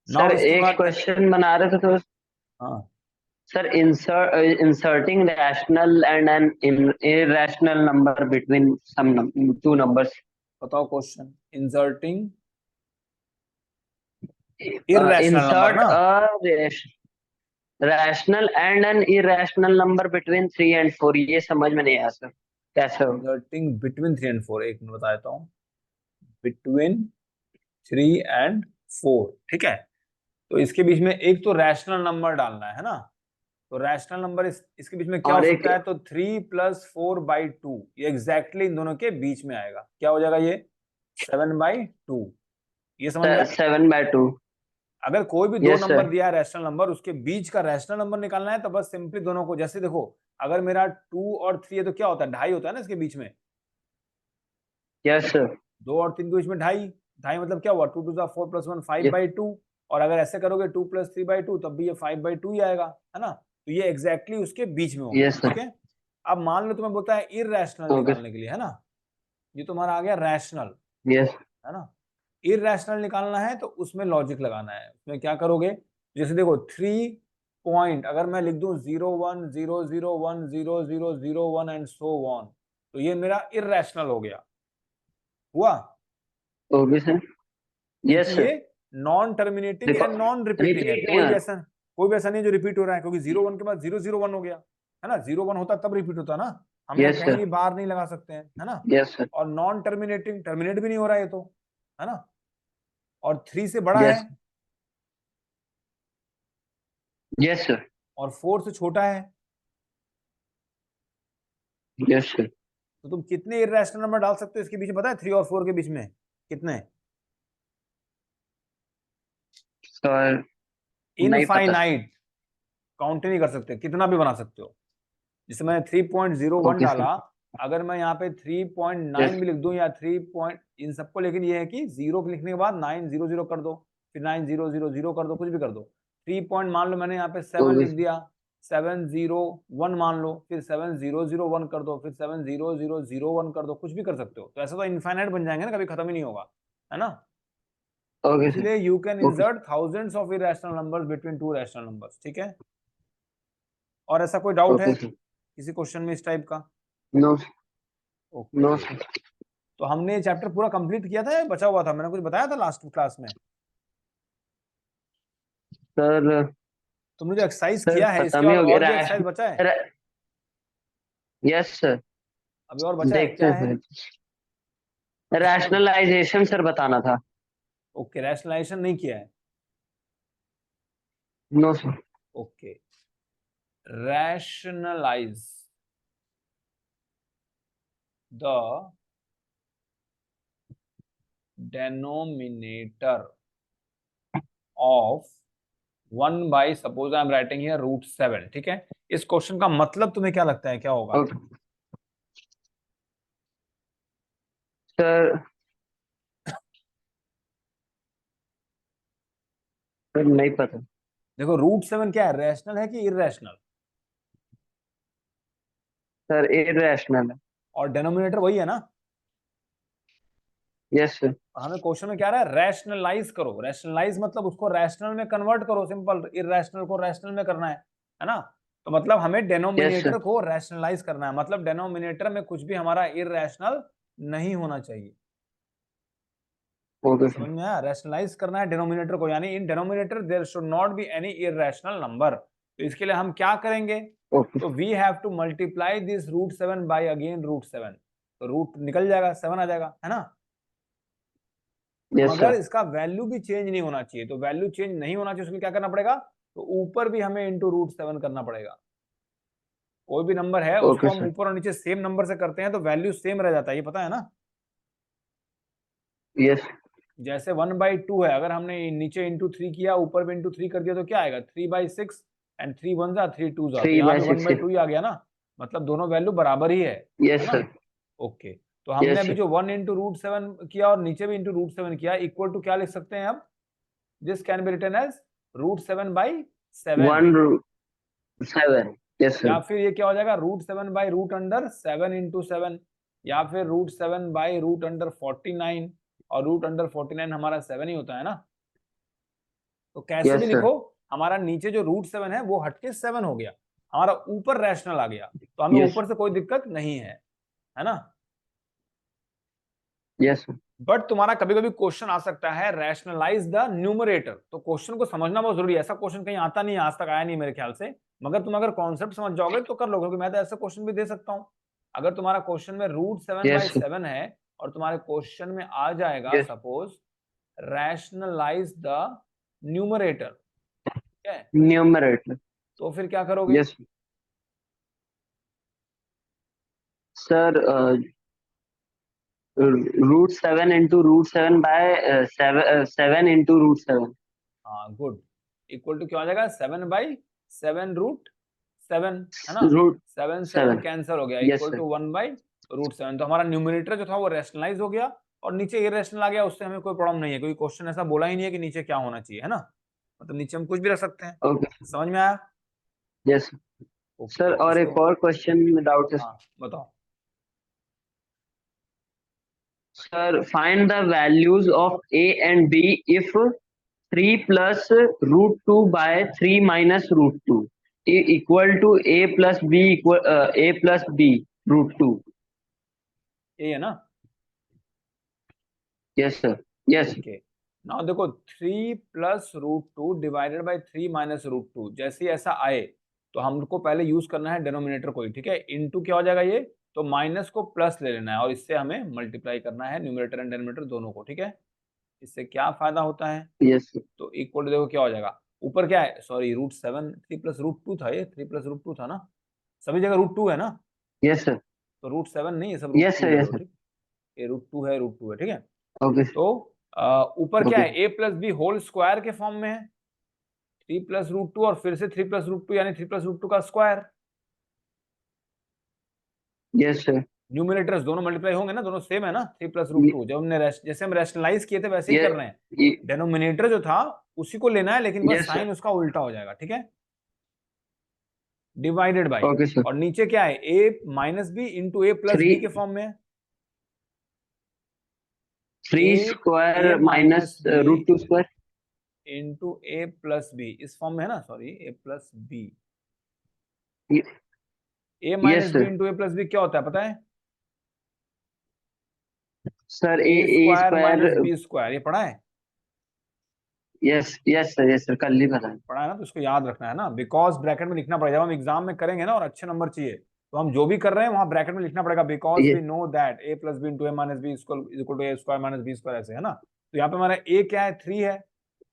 Now sir इसके एक बाद क्वेश्चन बना रहे थे तो हाँ sir inserting rational and an irrational number between some two numbers. बताओ question. Inserting irrational number insert ना। A rational and an irrational number between 3 and 4, ये समझ में नहीं आया सर, कैसे हो? इंसर्टिंग बिटवीन 3 and 4, एक मिनट बता देता हूँ। बिटवीन 3 and 4, ठीक है। तो इसके बीच में एक तो रैशनल नंबर डालना है ना। तो रैशनल नंबर इसके बीच में क्या हो और एक सकता है, तो 3 + 4/2, ये एग्जैक्टली इन दोनों के बीच में आएगा। क्या हो जाएगा ये? 7/2। ये समझ में आया। 7/2। अगर कोई भी दो यस नंबर सर। दिया है रैशनल नंबर, उसके बीच का रैशनल नंबर निकालना है, तो बस सिंपली दोनों को, जैसे देखो, अगर मेरा 2 और 3 है तो क्या होता है, 2.5 होता है ना इसके बीच में। Yes sir. 2 और 3 के बीच में 2.5, 2.5 मतलब क्या हुआ, 2 × 2 = 4 + 1 यस 5/2। और अगर ऐसे करोगे 2 + 3/2, तब भी ये 5/2 ही आएगा, है ना। तो ये एग्जैक्टली उसके बीच में हो गया, यस ठीक सर। है। अब मान लो तुम्हें बोलता है इररेशनल ओके। निकालने के लिए, है ना। ये तुम्हारा आ गया रैशनल, यस। है ना। इररेशनल निकालना है तो उसमें लॉजिक लगाना है। उसमें क्या करोगे, जैसे देखो 3 पॉइंट अगर मैं लिख दूं 0 1 0 0 1 0 0 0 1 एंड सो ऑन, तो ये मेरा इररेशनल हो गया, हुआ। Okay sir. क्योंकि यस ये सर। नॉन टर्मिनेटिंग देखो एंड नॉन रिपीटिंग है। रिपीट नहीं हो कोई भी ऐसा नहीं जो रिपीट हो रहा है, क्योंकि 0 1 के बाद 0 0 1 हो गया, है ना। 0 1 होता तब रिपीट होता ना। हम यहाँ यस कहीं सर। भी बार नहीं लगा सकते हैं, है ना। Yes sir. और नॉन टर्मिनेटिंग, टर्मिनेट भी नहीं हो रहा है ये तो, है ना। और 3 से बड़ा है यस। Yes sir. और 4 से छोटा है। Yes sir. तो तुम कितने इररेशनल नंबर डाल सकते हो इसके बीच में, पता है? 3 और 4 के बीच में कितने? सर नहीं पता सर। इनफाइनाइट। काउंट ही नहीं कर सकते, कितना भी बना सकते हो। जिससे मैंने 3.01 ओके सर। डाला, अगर मैं यहाँ पे 3.9 यस। भी लिख दूं या 3 पॉइंट इन सबको, लेकिन ये है कि 0 लिखने के बाद 900 कर दो, फिर 9000 कर दो, कुछ भी कर दो। 3 पॉइंट मान लो मैंने यहाँ पे 7 ओके लिख सर। दिया, 701 मान लो, फिर 7001 कर दो, फिर 70001 कर दो, कुछ भी कर सकते हो। तो ऐसा तो इनफाइनाइट बन जाएंगे ना, कभी खत्म ही नहीं होगा, है ना। Okay sir. इसलिए you can okay insert thousands of irrational numbers between two rational numbers, ठीक है। और ऐसा कोई डाउट है ओके सर। किसी क्वेश्चन में इस टाइप का? नो। No okay. सर। तो हमने ये चैप्टर पूरा कंप्लीट किया था या बचा हुआ था? मैंने कुछ बताया था लास्ट क्लास में? सर तुमने जो एक्सरसाइज सर किया है इसके खत्म ही बाद हो गया और भी रैश। एक्सरसाइज बचा है? Yes sir. अभी और बचा है, देखते क्या हैं है? फिर। इसमें रैशनलाइजेशन सर बताना था। ओके, रैशनलाइजेशन नहीं किया है। No sir. Okay, rationalise the denominator of 1 by suppose I am writing here √7, ठीक है। इस क्वेश्चन का मतलब तुम्हें क्या लगता है क्या होगा? Okay sir. सर नहीं पता। देखो √7 क्या है, रैशनल है कि इररेशनल? सर इरेशनल है। और डेनोमिनेटर वही है ना। Yes sir. और हमें क्वेश्चन में क्या रहा है, रैशनलाइज करो। रैशनलाइज मतलब उसको रैशनल में कन्वर्ट करो, सिंपल। इररेशनल को रैशनल में करना है ना। तो मतलब हमें यस डेनोमिनेटर सर। को रैशनलाइज करना है, मतलब डेनोमिनेटर में कुछ भी हमारा इररेशनल नहीं होना चाहिए। ओके समझ सर। में आया? रैशनलाइज करना है डिनोमिनेटर को, यानी in denominator there should not be any irrational number. तो इसके लिए हम क्या करेंगे, ओके। तो we have to multiply this √7 by again √7। तो रूट निकल जाएगा, 7 आ जाएगा, है ना। यस मगर सर। इसका वैल्यू भी चेंज नहीं होना चाहिए। तो वैल्यू चेंज नहीं होना चाहिए, उसके लिए क्या करना पड़ेगा, तो ऊपर भी हमें इंटू √7 करना पड़ेगा। कोई भी नंबर है ओके उसको हम सर। ऊपर और नीचे सेम नंबर से करते हैं तो वैल्यू सेम रह जाता है, ये पता है ना। यस। जैसे 1/2 है, अगर हमने नीचे इंटू 3 किया, ऊपर भी इंटू 3 कर दिया, तो क्या आएगा, 3/6। एंड 3 1 जा 3 2 जा, तो थ्री यहाँ बाई भी सिक्स 1/2 ही आ गया ना। मतलब दोनों वैल्यू बराबर ही है यस ना। सर। ओके। तो हमने यस अभी सर। जो 1 इंटू √7 किया और नीचे भी इंटू √7 किया, इक्वल टू क्या लिख सकते हैं अब, this can be written as √7/7। 1/7। Yes या सर। फिर ये क्या हो जाएगा, √7/√7 इंटू 7, या फिर √7/√49। और √49 हमारा 7 ही होता है ना। तो कैसे Yes, भी sir. लिखो, हमारा नीचे जो √7 है वो हटके 7 हो गया, हमारा ऊपर रैशनल आ गया, तो हमें Yes. ऊपर से कोई दिक्कत नहीं है ना। Yes, sir. बट तुम्हारा कभी कभी क्वेश्चन आ सकता है रैशनलाइज द न्यूमरेटर, तो क्वेश्चन को समझना बहुत जरूरी है। ऐसा क्वेश्चन कहीं आता नहीं है, आज तक आया नहीं मेरे ख्याल से, मगर तुम अगर कॉन्सेप्ट समझ जाओगे तो कर लोगे, क्योंकि मैं तो ऐसा क्वेश्चन भी दे सकता हूं। अगर तुम्हारा क्वेश्चन में Yes, sir. √7/7 है और तुम्हारे क्वेश्चन में आ जाएगा Yes. Suppose rationalise the numerator, ठीक है, Numerator. तो फिर क्या करोगे? Yes, sir. √7 into √7 by 7 into √7. हाँ गुड, इक्वल टू क्या हो जाएगा 7/7 √7, है ना, Root 7 7 7. कैंसिल हो गया, Yes, इक्वल sir. टू 1/√7। तो हमारा न्यूमरेटर जो था वो रैशनलाइज हो गया, और नीचे इरेशनल आ गया, उससे हमें कोई प्रॉब्लम नहीं है, क्योंकि क्वेश्चन ऐसा बोला ही नहीं है कि नीचे क्या होना चाहिए, है ना, मतलब नीचे हम कुछ भी रख सकते हैं। Okay. समझ में आया? Yes, sir. ओके, Sir, और इसको एक और क्वेश्चन में डाउट है. हाँ बताओ। Sir, find the values of A and B if 3 plus √2 by 3 minus √2 equal to A plus B equal A plus B √2. ये है ना, Yes, sir. Yes. Okay. Now देखो 3 प्लस √2 डिवाइडेड बाई 3 माइनस √2, जैसे ही ऐसा आए तो हमको पहले यूज करना है डिनोमिनेटर को ही, ठीक है, इनटू क्या हो जाएगा ये, तो माइनस को प्लस ले लेना है और इससे हमें मल्टीप्लाई करना है न्यूमरेटर एंड डिनोमिनेटर दोनों को, ठीक है। इससे क्या फायदा होता है, Yes, sir. तो इक्वल टू देखो क्या हो जाएगा, ऊपर क्या है, सॉरी √7, 3 प्लस √2 था, ये 3 प्लस √2 था ना, सभी जगह √2 है ना, Yes, sir. तो √7 नहीं, ये सब Yes, √2 sir. ले Yes, लो, sir. ठीक, ये √2 है, √2 है, ठीक है। Okay. तो ऊपर क्या Okay. है, a plus B whole square के फॉर्म में है, 3 प्लस √2 और फिर से 3 प्लस √2 यानी 3 प्लस √2 का स्क्वायर। Yes, sir. न्यूमरेटर्स दोनों मल्टीप्लाई होंगे ना, दोनों सेम है ना, 3 प्लस √2, जब हमने जैसे हम रैशनलाइज किए थे वैसे ही Yes. कर रहे हैं, डेनोमिनेटर जो था उसी को लेना है, लेकिन बस Yes, sir. साइन उसका उल्टा हो जाएगा, ठीक है, डिवाइडेड बाई, Okay, sir. और नीचे क्या है, a minus B into A plus B के 3 फॉर्म में है, 3 a square minus minus B √2 square. Into A plus B, इस फॉर्म में है ना, sorry a plus B, a Yes, minus B sir. Into A plus B क्या होता है पता है, Sir, A A square minus square. B square, ये पढ़ा है? Yes, yes, sir. Yes, sir. कल ही पता. पढ़ा है ना, तो इसको याद रखना है ना, बिकॉज ब्रैकेट में लिखना पड़ेगा, जब हम एग्जाम में करेंगे ना और अच्छे नंबर चाहिए तो हम जो भी कर रहे हैं वहां ब्रैकेट में लिखना पड़ेगा, because we Yes. Know that a plus B into A minus B equal to A square minus B square, ऐसे है ना। तो यहाँ पे हमारा a क्या है, 3 है,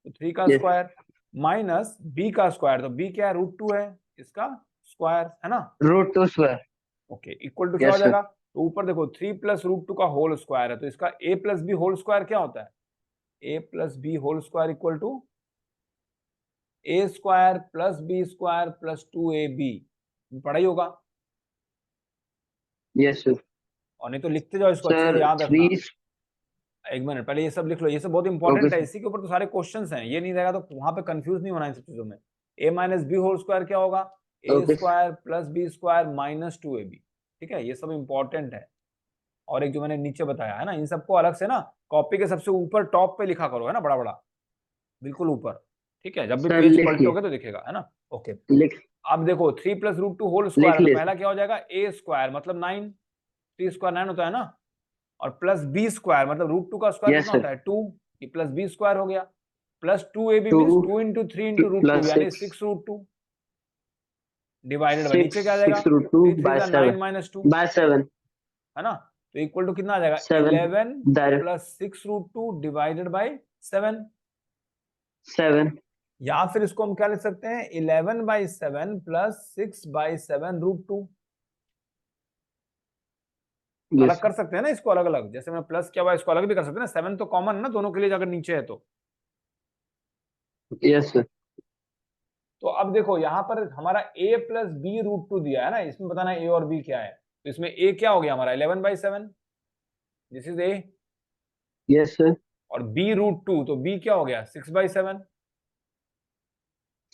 तो 3 का Yes. स्क्वायर माइनस b का स्क्वायर, तो b क्या है, √2 है, इसका स्क्वायर, है ना, √2 square. ओके, इक्वल टू क्या हो Yes, sir. जाएगा, तो ऊपर देखो 3 प्लस √2 का होल स्क्वायर है, तो इसका a plus B whole square क्या होता है, a plus B whole square equal to A square plus B square plus 2ab, पढ़ा ही होगा, Yes, sir. और नहीं तो लिखते जाओ, इसको अच्छे से Sir, याद रखना। 3. एक मिनट पहले ये सब लिख लो, ये सब बहुत Okay, इंपॉर्टेंट है, sir. इसी के ऊपर तो सारे क्वेश्चंस हैं, ये नहीं रहेगा तो वहां पे कंफ्यूज नहीं होना इन सब चीजों में। a minus B whole square क्या होगा, A Okay. Square plus B square minus 2ab, ठीक है, ये सब इंपॉर्टेंट है। और एक जो मैंने नीचे बताया है ना, इन सबको अलग से ना कॉपी के सबसे ऊपर टॉप पे लिखा करो, है ना, बड़ा बड़ा बिल्कुल ऊपर, ठीक है, जब भी Sir, पेज लिख पलटोगे तो दिखेगा, है ना, ओके। लिख अब देखो 3 प्लस √2 होल लिख स्क्वायर, तो लिए पहला क्या हो जाएगा, ए स्क्वायर मतलब 9, 3 स्क्वायर 9 होता है ना, और प्लस बी स्क्वायर मतलब √2 का स्क्वायर Yes, कितना sir. होता है, 2, ये प्लस बी स्क्वायर हो गया, plus 2ab 2 means 2 into 3 into √2 plus यानी 6. 6√2 डिवाइडेड बाय, 6 नीचे क्या आ जाएगा, 6 √2 3 3 by 9 7. Minus 2, By 7. है ना, तो इक्वल टू कितना आ जाएगा, 7. 11 Direct. Plus 6√2 divided by 7, 7. या फिर इसको हम क्या लिख सकते हैं, 11/7 प्लस 6/7 √2, Yes. अलग कर सकते हैं ना इसको, अलग अलग, जैसे मैं प्लस क्या हुआ इसको अलग भी कर सकते हैं ना, 7 तो कॉमन है ना दोनों के लिए अगर नीचे है तो। Yes, sir. तो अब देखो यहाँ पर हमारा a प्लस बी √2 दिया है ना, इसमें बताना a और b क्या है, तो इसमें a क्या हो गया हमारा 11/7, this is a, Yes, sir. और b √2 तो b क्या हो गया 6/7,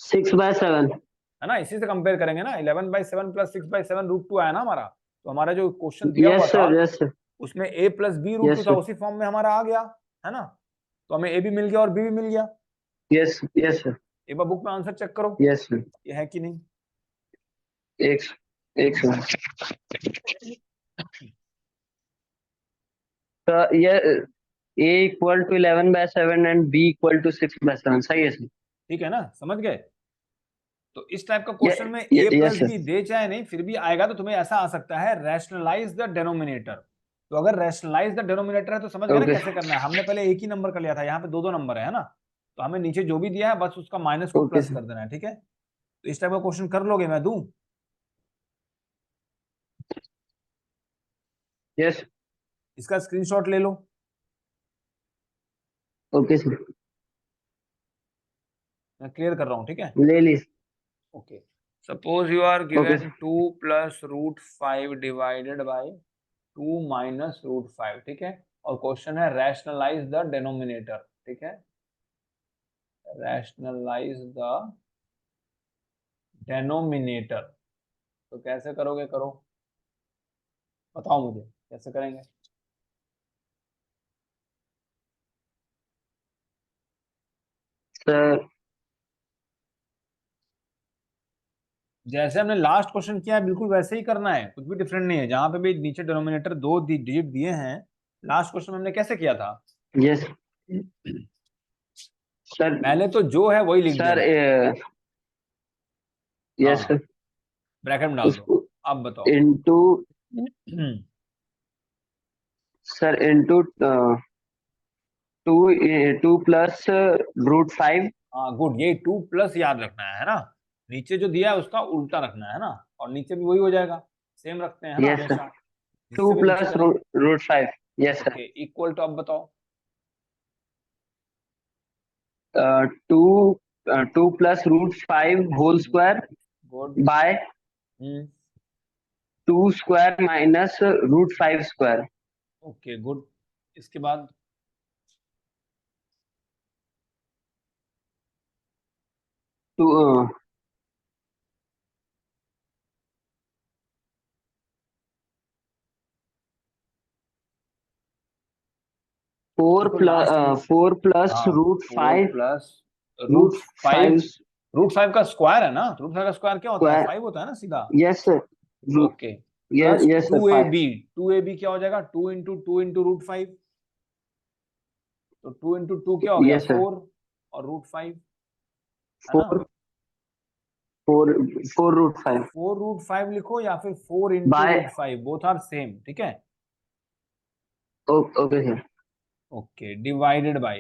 6 by 7. है ना, इसी से कंपेयर करेंगे ना, 11/7 प्लस 6/7 √2 आया ना हमारा, तो हमारा जो क्वेश्चन दिया हुआ Yes, था sir. Yes, sir. उसमें a प्लस बी Yes, √2 था, sir. उसी फॉर्म में हमारा आ गया, है ना, तो हमें a भी मिल गया और b भी मिल गया। Yes yes sir. एक बार बुक में आंसर चेक करो यस सर। ये है कि नहीं। एक एक सर। तो ये a equal to 11/7 and b equal to 6/7 सही है सर। ठीक है ना, समझ गए। तो इस टाइप का ये क्वेश्चन में a yes plus sir. B दे चाहे नहीं फिर भी आएगा, तो तुम्हें ऐसा आ सकता है रैशनलाइज द डेनोमिनेटर। तो अगर रैशनलाइज द डेनोमिनेटर है तो समझ गए ना ओके कैसे करना है। हमने पहले एक ही नंबर का लिया था, यहाँ पे दो दो नंबर है ना, तो हमें नीचे जो भी दिया है बस उसका माइनस को ओके प्लस सर। कर देना है, ठीक है। तो इस टाइप का क्वेश्चन कर लोगे, मैं दूं। यस। इसका स्क्रीनशॉट ले लो। Okay sir. मैं क्लियर कर रहा हूँ, ठीक है। ले ली। Okay, suppose you are okay given sir. 2 + √5 divided by 2 minus √5, ठीक है। और क्वेश्चन है रैशनलाइज द डेनोमिनेटर, ठीक है। रैशनलाइज द डेनोमिनेटर, तो कैसे करोगे, करो, बताओ मुझे कैसे करेंगे। सर जैसे हमने लास्ट क्वेश्चन किया है बिल्कुल वैसे ही करना है, कुछ भी डिफरेंट नहीं है। जहां पे भी नीचे डिनोमिनेटर दो डिजिट दिए हैं, लास्ट क्वेश्चन में हमने कैसे किया था। Yes sir. पहले तो जो है वही लिख सर देना है। यस हाँ, सर। ब्रैकेट में डाल दो। उसको अब बताओ। Into sir into 2 2 plus √5। हाँ गुड, ये 2+ याद रखना है ना। नीचे जो दिया है उसका उल्टा रखना है ना, और नीचे भी वही हो जाएगा, सेम रखते हैं है ना यस सर। हमेशा, 2 जिससे भी नीचे प्लस करें। √5। Yes sir. Okay, equal to, अब बताओ। 2 2 plus √5 whole square good. By 2 square minus √5 square. Okay good, इसके बाद। 2 4 देखो लास्ट में, प्लस 4 प्लस हाँ, root 4 five plus root √5। Five √5 का स्क्वायर है ना, √5 का स्क्वायर क्या होता है, स्क्वायर। 5 होता है ना सीधा। Yes sir. Okay, plus yes sir two A 5। B 2ab क्या हो जाएगा, 2 × 2 × √5। तो 2 × 2 क्या हो गया, यस सर। 4, और √5 है ना। 4 4 4 √5 तो 4 √5 लिखो या फिर 4 × बाय। √5, बोथ आर सेम, ठीक है। Okay sir. Okay, divided by,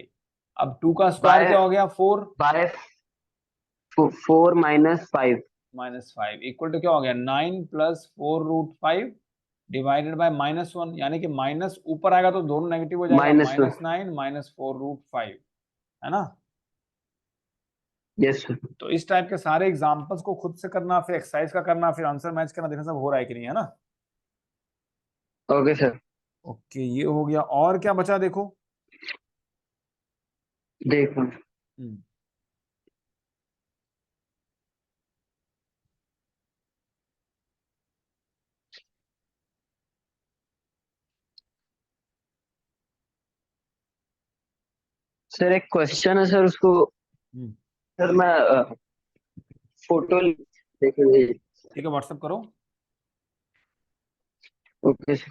अब 2 का स्क्वायर बाय क्या हो गया, 4 बाय 4 - 5 -5 इक्वल टू क्या हो गया, 9 + 4 √5 डिवाइडेड बाय -1, यानी कि माइनस ऊपर आएगा तो दोनों नेगेटिव हो जाएगा, -1। -9 -4 √5, है ना। Yes sir. तो इस टाइप के सारे एग्जांपल्स को खुद से करना, फिर एक्सरसाइज का करना, फिर आंसर मैच करना, देखना सब हो रहा है कि नहीं, है ना। Okay sir. ओके, ये हो गया, और क्या बचा देखो। देखो हम्म, सर एक क्वेश्चन है सर उसको। हम्म, सर मैं फोटो देखिए। ठीक है, व्हाट्सएप करो। Okay sir.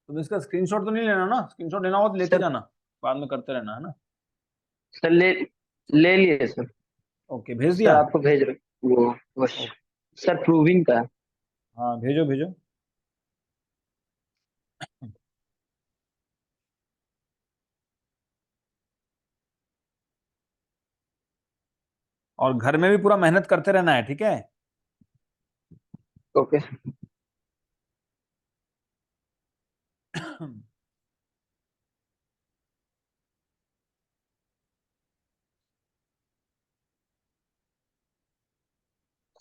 तुम इसका स्क्रीनशॉट तो नहीं लेना ना, स्क्रीनशॉट लेना हो तो लेते सर जाना, बाद में करते रहना, है ना। सर ले लिए सर। ओके, भेज सर दिया। आपको भेज रहे वो ओके, सर प्रूविंग का। हाँ भेजो भेजो। और घर में भी पूरा मेहनत करते रहना है, ठीक है। Okay sir.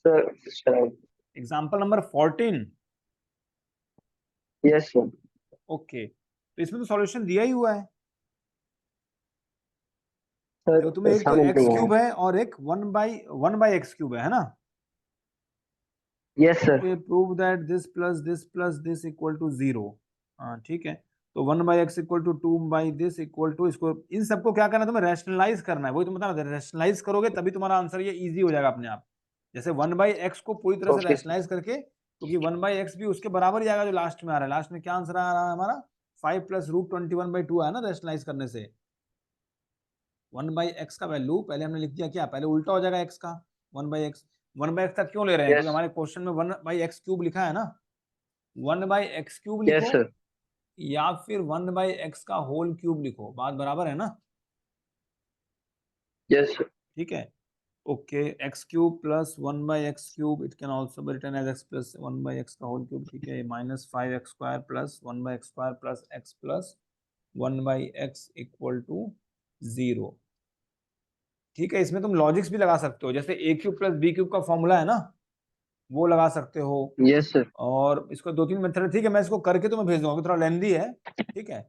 Sir example number 14। Yes sir. Okay, तो इसमें तो सॉल्यूशन दिया ही हुआ है। देखो तुम्हें सर एक तो समझ एक्स नहीं आया। क्यूब है और एक 1/x³ है ना। Yes sir. Okay, prove that this plus this plus this equal to 0। हाँ ठीक है, तो 1/x equal to 2/this equal to, इसको इन सबको क्या करना है तुम्हें, रैशनलाइज करना है। वही तुम बता रहे थे, रैशनलाइज करोगे तभी तुम्हारा आंसर ये इजी हो जाएगा अपने आप। जैसे 1/x को पूरी तरह से ओके रैशनलाइज करके, क्योंकि 1/x भी उसके बराबर ही आएगा जो लास्ट में आ रहा है। लास्ट में क्या आंसर आ रहा है हमारा, 5 प्लस रूट 21/2 है ना रैशनलाइज करने से। 1/x का वैल्यू पहले हमने लिख दिया क्या, पहले उल्टा हो जाएगा x का 1/x। 1/x तक क्यों ले रहे हैं, क्योंकि यस हमारे क्वेश्चन में 1/x³ लिखा है ना। 1/x³ लिखो यस सर या फिर 1/x का होल क्यूब लिखो, बात बराबर है ना। यस सर ठीक है, okay. x³ plus 1/x³ it can also be written as x plus 1/x का होल क्यूब। ठीक है, -5x² plus 1/x² plus x plus 1/x equal to 0। ठीक है, इसमें तुम लॉजिक्स भी लगा सकते हो, जैसे a³ प्लस b³ का फॉर्मूला है ना, वो लगा सकते हो। यस सर और इसको 2-3 मेथड है। ठीक है, मैं इसको करके तुम्हें भेज दूंगा, थोड़ा लेंदी है। ठीक है,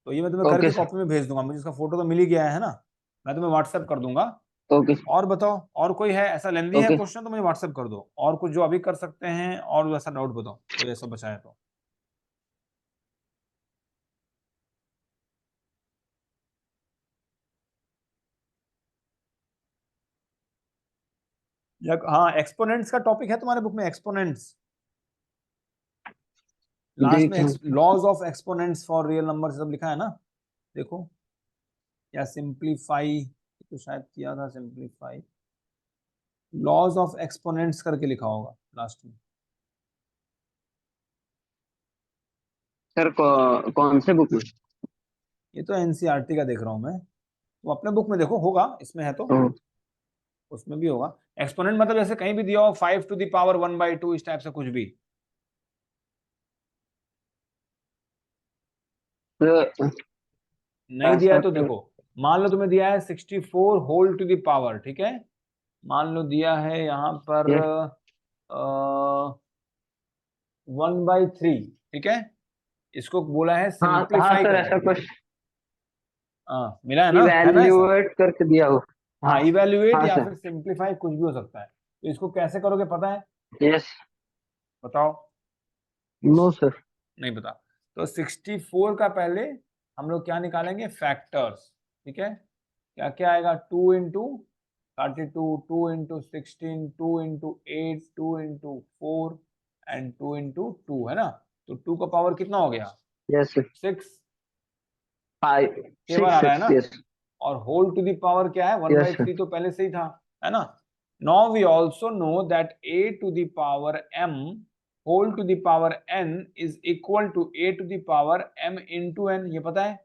तो ये मैं तुम्हें ओके करके सर कॉपी में भेज दूंगा, मुझे इसका फोटो तो मिल ही गया है ना, मैं तुम्हें व्हाट्सएप कर दूंगा। ओके और बताओ, और कोई है ऐसा लेंदी है ओके क्वेश्चन तो मुझे व्हाट्सएप कर दो, और कुछ जो अभी कर सकते हैं, और ऐसा डाउट बताओ कोई ऐसा बचा है तो। या हाँ, एक्सपोनेंट्स का टॉपिक है तुम्हारे बुक में, एक्सपोनेंट्स लास्ट में, देखिए laws of exponents for real number सब लिखा है ना, देखो। या सिंप्लीफाई, तो शायद किया था सिंप्लीफाई, लॉज ऑफ एक्सपोनेंट्स करके लिखा होगा लास्ट में। सर कौन से बुक में ये तो एनसीईआरटी का देख रहा हूँ मैं, तो अपने बुक में देखो, होगा इसमें है तो, ओह, उसमें भी होगा। एक्सपोनेंट मतलब जैसे कहीं भी दिया हो 5⁻1/2 इस टाइप से कुछ भी। सर, नहीं दिया ऐसा है तो तो देखो, मान लो तुम्हें दिया है 64 होल टू द पावर, ठीक है, मान लो दिया है यहाँ पर यस 1/3, ठीक है, इसको बोला है हाँ हाँ सिंप्लीफाई सर करो। ऐसा कुछ हाँ, मिला है ना ऐसा। इवैल्यूएट करके दिया हो हाँ हाँ, इवेल्युएट हाँ या सर फिर सिंप्लीफाई कुछ भी हो सकता है। तो इसको कैसे करोगे पता है, यस बताओ। नो सर नहीं पता, तो 64 का पहले हम लोग क्या निकालेंगे, फैक्टर्स। ठीक है, क्या क्या आएगा, 2 into 32, 2 into 16, 2 into 8, 2 into 4 and 2 into 2, है ना। तो 2 का पावर कितना हो गया, यस सर 6, 5 7 आ 6 रहा है 6 ना। यस और होल टू द पावर क्या है, one yes by sir three तो पहले से ही था, है ना। Now we also know that a to the power m whole to the power n is equal to a to the power m into n, ये पता है।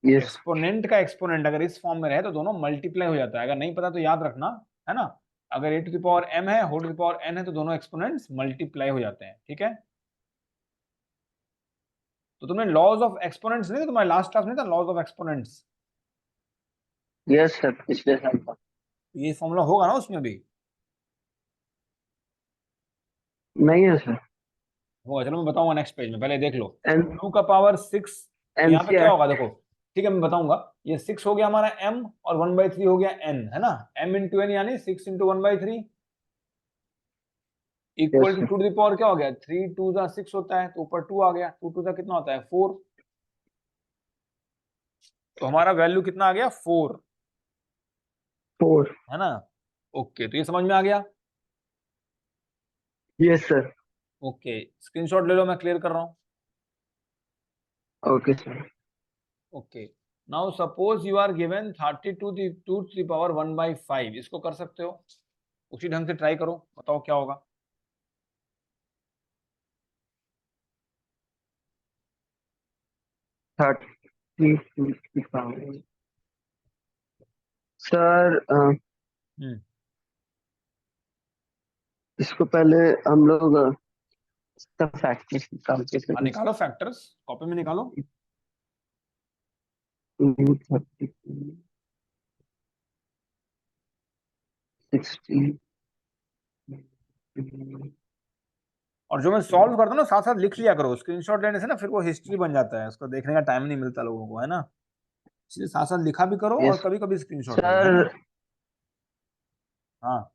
यस एक्सपोनेंट का एक्सपोनेंट अगर इस फॉर्म में रहे तो दोनों मल्टीप्लाई हो जाता है, अगर नहीं पता तो याद रखना, है ना। अगर a to the power m है, whole to the power n है, तो दोनों एक्सपोनेंट्स मल्टीप्लाई हो जाते हैं। ठीक है, तो तुमने लॉज ऑफ एक्सपोनेंट्स नहीं था, तुम्हारा लास्ट क्लास नहीं था laws of exponents, yes sir पिछले साल का ये फॉर्मूला होगा ना उसमें भी, नहीं है सर होगा। चलो मैं बताऊंगा नेक्स्ट पेज में, पहले देख लो। एन 2 का पावर 6, तो यहाँ पे क्या एनसीआर होगा देखो। ठीक है, मैं बताऊंगा। ये 6 हो गया हमारा m, और 1/3 हो गया n, है ना। m इंटू n यानी 6 into 1/3 yes equal to sir 2 to the power क्या हो गया, 3 2 जा 6 होता है, तो ऊपर 2 आ गया, 2 2 जा कितना होता है 4, तो हमारा वैल्यू कितना आ गया 4, 4 है ना। ओके, तो ये समझ में आ गया। यस सर ओके, स्क्रीनशॉट ले लो, मैं क्लियर कर रहा हूँ। Okay sir okay, now suppose you are given 32 to the power 1/5, इसको कर सकते हो, उसी ढंग से ट्राई करो, बताओ क्या होगा। 32 सर हम्म, इसको पहले हम लोग इसका फैक्टर निकालते हाँ थे निकालो फैक्टर्स, कॉपी में निकालो। 32 16 और जो मैं सॉल्व करता हूँ ना, साथ साथ लिख लिया करो, स्क्रीनशॉट लेने से ना फिर वो हिस्ट्री बन जाता है, उसको देखने का टाइम नहीं मिलता लोगों को, है ना। इसलिए साथ साथ लिखा भी करो, और यस कभी कभी स्क्रीनशॉट ले लो, है सर ना। हाँ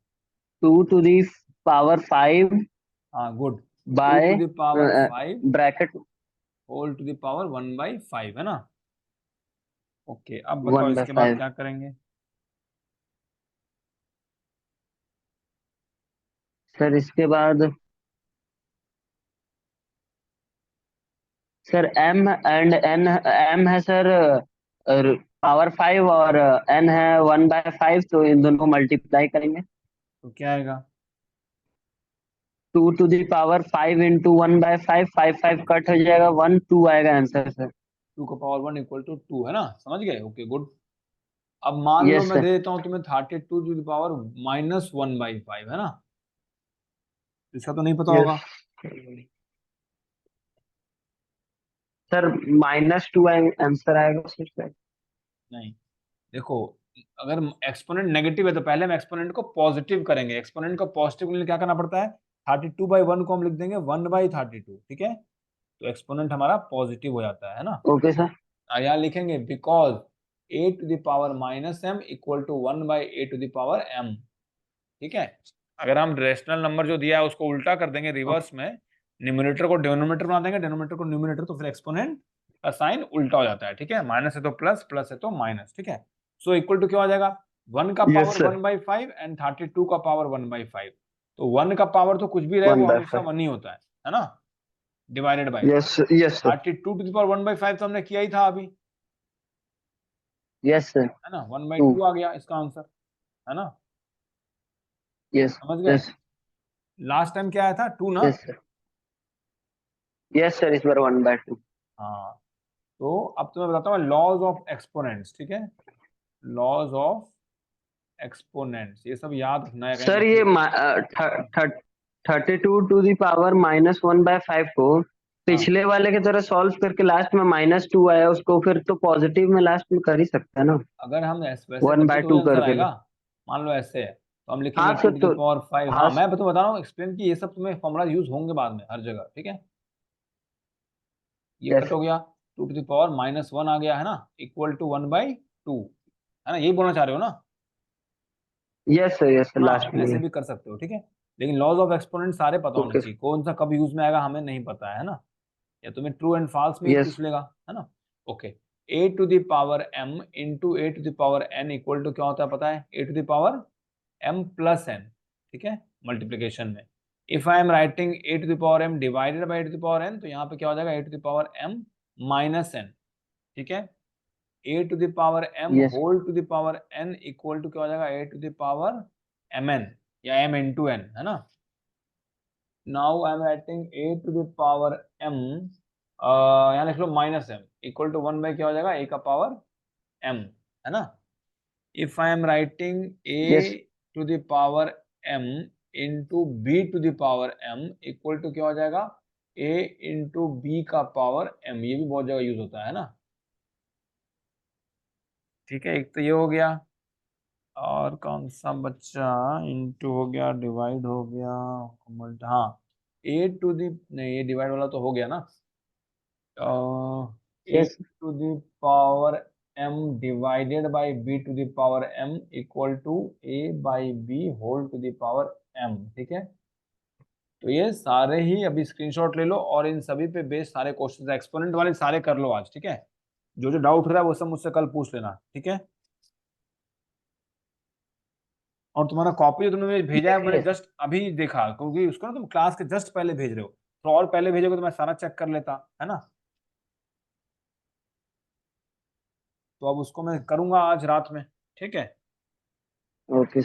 2 to the power 5 हाँ, good. Two by to the power 5 bracket whole to the power 1/5 है ना। ओके, अब बताओ 1 बाय इसके बाद 5। क्या करेंगे। सर इसके बाद sir M and N, M है सर पावर 5 और एन है 1 बाय 5, तो इन दोनों को मल्टीप्लाई करेंगे। तो क्या आएगा। 2 to the power 5 into 1 by 5, 5 cut हो जाएगा, 1 2 आएगा आंसर सर। 2 का पावर 1 इक्वल टू 2 है ना, समझ गए। Okay good. अब मान लो यस मैं सर। दे देता हूँ तुम्हें 32 टू द पावर -1/5 है ना। इसका तो नहीं पता यस होगा। सर -2 आंसर आएगा सर। नहीं, देखो, अगर एक्सपोनेंट नेगेटिव है तो पहले हम एक्सपोनेंट को पॉजिटिव करेंगे। एक्सपोनेंट को पॉजिटिव के लिए क्या करना पड़ता है, 32/1 को हम लिख देंगे 1/32, ठीक है। तो एक्सपोनेंट हमारा पॉजिटिव हो जाता है ना। Okay sir. यहाँ लिखेंगे because a⁻m equal to 1/a⁻m, ठीक है। अगर हम रेशनल नंबर जो दिया है उसको उल्टा कर देंगे रिवर्स में, न्यूमरेटर को डिनोमिनेटर बना देंगे, डिनोमिनेटर को न्यूमरेटर, तो फिर एक्सपोनेंट का साइन उल्टा हो जाता है, ठीक है। माइनस है तो प्लस, प्लस है तो माइनस, ठीक है। सो इक्वल टू क्या हो जाएगा, 1 का यस पावर सर। 1/5 एंड 32 का पावर 1/5। तो 1 का पावर तो कुछ भी रहे वो वन बाय हमेशा फाइव 1 ही होता है ना। Divided by yes yes sir. 32 to the power 1/5 तो हमने किया ही था अभी, यस सर। है ना। 2। 1/2 आ गया इसका आंसर, है ना। यस समझ गए। यस लास्ट टाइम क्या आया था, 2 ना। Yes sir. यस सर, इस बार 1/2। हाँ, तो अब तुम्हें बताता हूँ लॉज ऑफ एक्सपोनेंट्स, ठीक है। लॉज ऑफ एक्सपोनेंट्स, ये सब याद रखना है, कहीं सर लिख ये लो। 32 टू दी पावर -1/5 को हाँ, पिछले वाले की तरह सॉल्व करके लास्ट में -2 आया, उसको फिर तो पॉजिटिव में लास्ट में कर ही सकता है ना। अगर हम वैसे वन करते बाय तो वही टू आंसर करके। आएगा। मान लो ऐसे है तो हम लिखेंगे हाँ टू सर, टू द तो पावर 5। हाँ हाँ, मैं तुम्हें बता रहा हूँ एक्सप्लेन की, ये सब तुम्हें फॉर्मूला यूज होंगे बाद में हर जगह, ठीक है। ये कट यस हो गया, 2 टू द पावर -1 आ गया है ना, इक्वल टू 1/2, है ना, यही बोलना चाह रहे हो ना। यस सर, यस सर, हाँ, लास्ट में। ऐसे भी कर सकते हो, ठीक है। लेकिन लॉज ऑफ एक्सपोनेंट सारे पता होने ओके। चाहिए, कौन सा कब यूज में आएगा हमें नहीं पता है ना। या तुम्हें ट्रू एंड फॉल्स में ही यस पूछ लेगा, है ना। Okay, a⁻m into a⁻n equal to क्या होता है पता है, a⁻m+n, ठीक है, मल्टीप्लीकेशन में। If I am writing a⁻m divided by a⁻n, तो यहाँ पे क्या हो जाएगा a⁻m-n, ठीक है। a⁻m yes whole to the power n equal to क्या हो जाएगा a⁻mn या m इंटू n, है ना। Now I am writing a⁻m, यहाँ लिख लो -m इक्वल टू 1 बाई क्या हो जाएगा a⁻m, है ना। If I am writing yes a⁻m into b⁻m equal to क्या हो जाएगा a इंटू b⁻m, ये भी बहुत जगह यूज होता है ना, ठीक है। एक तो ये हो गया, और कौन सा बच्चा, इंटू हो गया, डिवाइड हो गया, हाँ, नहीं, ये डिवाइड वाला तो हो गया ना। A yes to the power m divided by b⁻m equal to a/b whole to the power m, ठीक है। तो ये सारे ही अभी स्क्रीनशॉट ले लो और इन सभी पे बेस सारे क्वेश्चन एक्सपोनेंट वाले सारे कर लो आज, ठीक है। जो जो डाउट हो रहा है वो सब मुझसे कल पूछ लेना, ठीक है। और तुम्हारा कॉपी जो तुमने भेजा है मैंने यस। जस्ट अभी देखा, क्योंकि उसको ना तुम क्लास के जस्ट पहले भेज रहे हो, तो और पहले भेजोगे तो मैं सारा चेक कर लेता, है ना। तो अब उसको मैं करूंगा आज रात में, ठीक है। ओके।